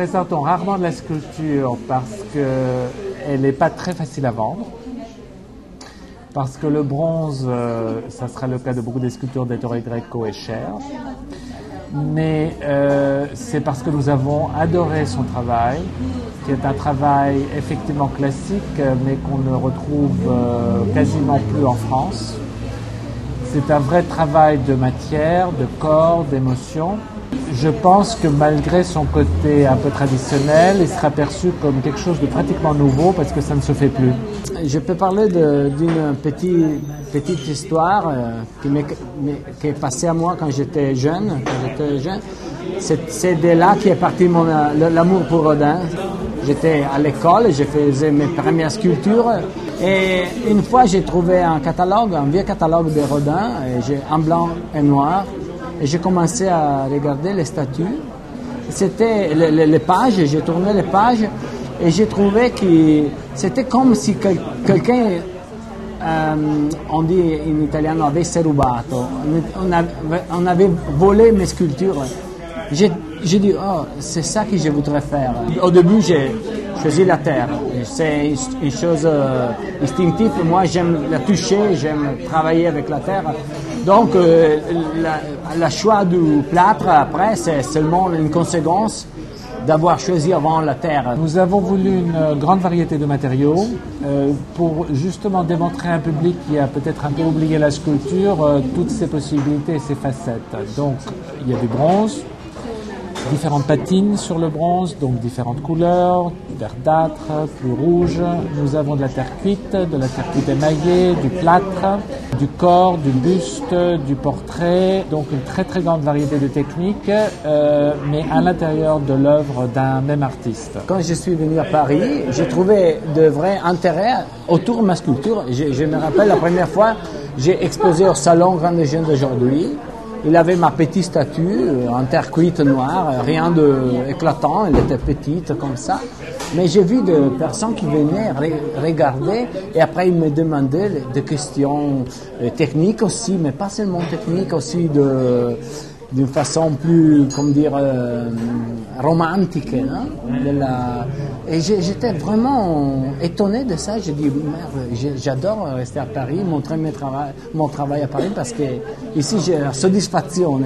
présentons rarement de la sculpture parce qu'elle n'est pas très facile à vendre. Parce que le bronze, ça sera le cas de beaucoup des sculptures d'Ettore Greco, est cher. Mais c'est parce que nous avons adoré son travail, qui est un travail effectivement classique, mais qu'on ne retrouve quasiment plus en France. C'est un vrai travail de matière, de corps, d'émotion. Je pense que malgré son côté un peu traditionnel, il sera perçu comme quelque chose de pratiquement nouveau parce que ça ne se fait plus. Je peux parler d'une petite histoire qui est passée à moi quand j'étais jeune. C'est de là qu'est parti l'amour pour Rodin. J'étais à l'école, je faisais mes premières sculptures et une fois j'ai trouvé un vieux catalogue de Rodin, en blanc et noir. Et j'ai commencé à regarder les statues. C'était les pages, j'ai tourné les pages et j'ai trouvé que c'était comme si quelqu'un, on dit en italien, avesse rubato. On avait volé mes sculptures. J'ai dit, oh, c'est ça que je voudrais faire. Au début, j'ai choisi la terre. C'est une chose instinctive. Moi, j'aime la toucher, j'aime travailler avec la terre. Donc, le choix du plâtre, après, c'est seulement une conséquence d'avoir choisi avant la terre. Nous avons voulu une grande variété de matériaux pour justement démontrer à un public qui a peut-être un peu oublié la sculpture toutes ses possibilités et ses facettes. Donc, il y a du bronze, différentes patines sur le bronze, donc différentes couleurs, verdâtre, plus rouge. Nous avons de la terre cuite émaillée, du plâtre, du corps, du buste, du portrait. Donc une très très grande variété de techniques, mais à l'intérieur de l'œuvre d'un même artiste. Quand je suis venu à Paris, j'ai trouvé de vrais intérêts autour de ma sculpture. Je me rappelle la première fois, j'ai exposé au Salon Grande Jeune d'aujourd'hui. Il avait ma petite statue en terre cuite noire, rien d'éclatant, elle était petite comme ça. Mais j'ai vu des personnes qui venaient regarder et après ils me demandaient des questions techniques aussi, mais pas seulement techniques, aussi d'une façon plus, romantique. Hein, Et j'étais vraiment étonné de ça. J'ai dit, merde, j'adore rester à Paris, montrer mon travail à Paris parce que ici j'ai la satisfaction.